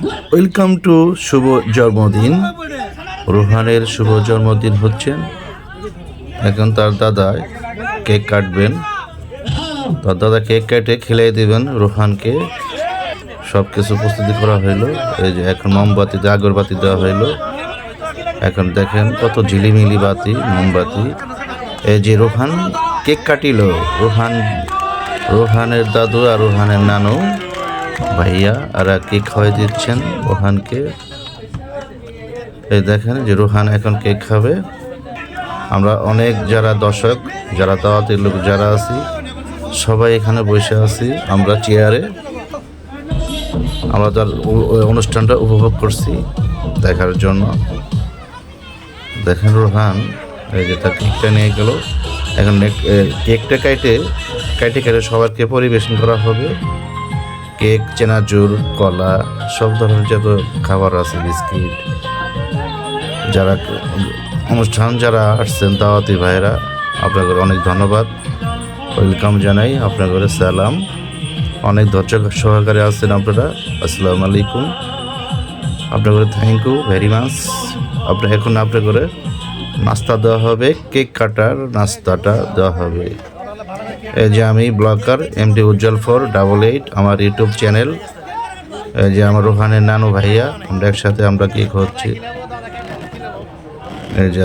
Welcome to শুভ জন্মদিন। রোহানের শুভ জন্মদিন হচ্ছেন। এখন তার দাদা কেক কাটবেন। তার দাদা কেক কেটে খেলিয়ে দেবেন রোহানকে। সব কিছু প্রস্তুতি করা হইলো। এই যে এখন মোমবাতিতে আগরবাতি দেওয়া হইলো। এখন দেখেন কত ঝিলিমিলি বাতি, মোমবাতি। এই যে রোহান কেক কাটিল। রোহানের দাদু আর রোহানের নানু ভাইয়া আর কেক খাওয়াই দিচ্ছেন রোহানকে। এই দেখেন যে রোহান এখন কেক খাবে। আমরা অনেক যারা দর্শক, যারা দাওয়াতের লোক যারা আছি, সবাই এখানে বসে আছি আমরা চেয়ারে। আমরা তার অনুষ্ঠানটা উপভোগ করছি দেখার জন্য। দেখেন রোহান এই যে তার কেকটা নিয়ে গেল। এখন কেকটা কেটে সবাইকে পরিবেশন করা হবে। কেক, চেনাচুর, কলা, সব ধরনের যত খাবার আছে, বিস্কিট। যারা যারা আসছেন দাওয়াতি ভাইরা, আপনাদের অনেক ধন্যবাদ, ওয়েলকাম জানাই। আপনাদের সালাম। অনেক ধৈর্য সহকারে আসছেন আপনারা। আসসালামু আলাইকুম। আপনাদের থ্যাংক ইউ ভেরি মাচ। এখন আপনাদের নাস্তা দেওয়া হবে, কেক কাটার নাস্তাটা দেওয়া হবে। এই যে আমি ব্লগার MD উজ্জ্বল 488, আমার ইউটিউব চ্যানেল। এই যে আমার রোহানের নানু ভাইয়া, আমরা একসাথে আমরা কেক হচ্ছি। এই যে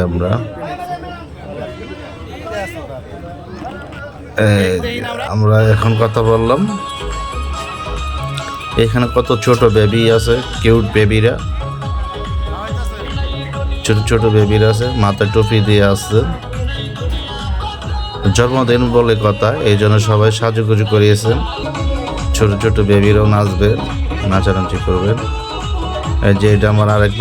আমরা এখন কথা বললাম। এখানে কত ছোট বেবি আছে, কিউট বেবিরা, ছোট ছোট বেবিরা আছে, মাথায় টুপি দিয়ে আসছে। জন্মদিন বলে কথা, এই জন্য সবাই সাজুগুজু করিয়েছেন। ছোট ছোট বেবিরাও নাচবে, নাচানাচি করবেন। এই যে এটা আমার আরেক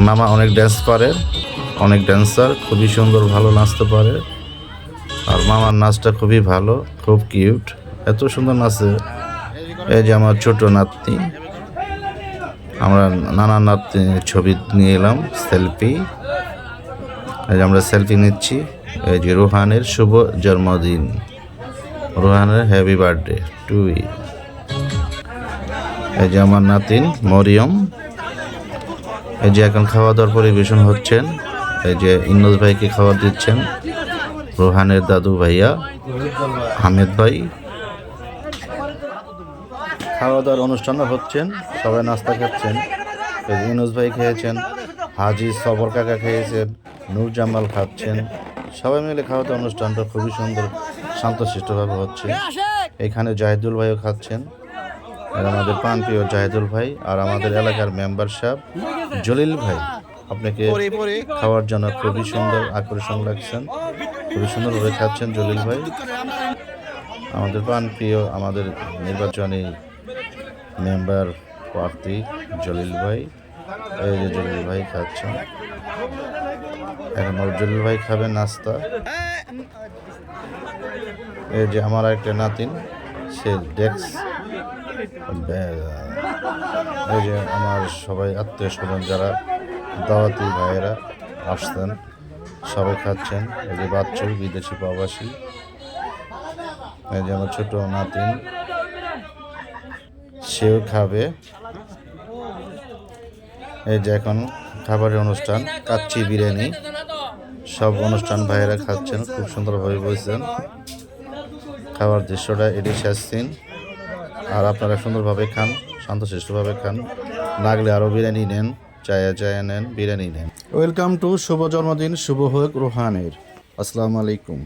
মামা অনেক ড্যান্স পারে, অনেক ড্যান্সার, খুবই সুন্দর, ভালো নাচতে পারে। আর মামার নাচটা খুবই ভালো, খুব কিউট, এত সুন্দর নাচে। এই যে আমার ছোট নাতনি, আমরা নানা নাতনির ছবি নিয়ে এলাম, সেলফি। এই যে আমরা সেলফি নিচ্ছি। এই যে রোহানের শুভ জন্মদিন, রোহানের হ্যাপি বার্থডে টু ইউ। এই যে আমার নাতিন মরিয়ম। এই যে এখন খাওয়া দাওয়ার পরিবেশন হচ্ছেন। এই যে ইন্নস ভাইকে খাবার দিচ্ছেন রোহানের দাদু ভাইয়া হামেদ ভাই। খাওয়া দাওয়ার অনুষ্ঠানও হচ্ছেন, সবাই নাস্তা খাচ্ছেন। ইউনুস ভাই খেয়েছেন, হাজি সবর কাকা খেয়েছেন, নূর জামাল খাচ্ছেন। সবাই মিলে খাওয়া দাওয়ার অনুষ্ঠানটা খুবই সুন্দর, শান্তশিষ্টভাবে হচ্ছে। এখানে জাহিদুল ভাইও খাচ্ছেন, আর আমাদের প্রাণপ্রিয় জাহিদুল ভাই, আর আমাদের এলাকার মেম্বার সাহেব জলিল ভাই। আপনাকে খাওয়ার জন্য খুবই সুন্দর আকর্ষণ লাগছেন, খুবই সুন্দরভাবে খাচ্ছেন জলিল ভাই। আমাদের প্রাণপ্রিয়, আমাদের নির্বাচনী মেম্বার প্রার্থী জলিল ভাই। এই যে জলিল ভাই খাচ্ছেন। এখন জলিল ভাই খাবেন নাস্তা। এই যে আমার একটা নাতিন, সে ডেস্ক। এই যে আমার সবাই আত্মীয় স্বজন যারা দাওয়াতি ভাইয়েরা আসছেন, সবাই খাচ্ছেন। এই যে বাচ্চু, বিদেশি প্রবাসী। এই যে আমার ছোট নাতিন, সেও খাবে। এই যে এখন খাবারের অনুষ্ঠান, কাচ্চি বিরিয়ানি, সব অনুষ্ঠান ভাইয়েরা খাচ্ছেন, খুব সুন্দরভাবে বলছেন। খাবার দৃশ্যটা এটি শেষ সিন। আর আপনারা সুন্দরভাবে খান, শান্তশিষ্টভাবে খান। লাগলে আরও বিরিয়ানি নেন, চায়া নেন, বিরিয়ানি নেন। ওয়েলকাম টু শুভ জন্মদিন, শুভ হোক রোহানের। আসসালামু আলাইকুম।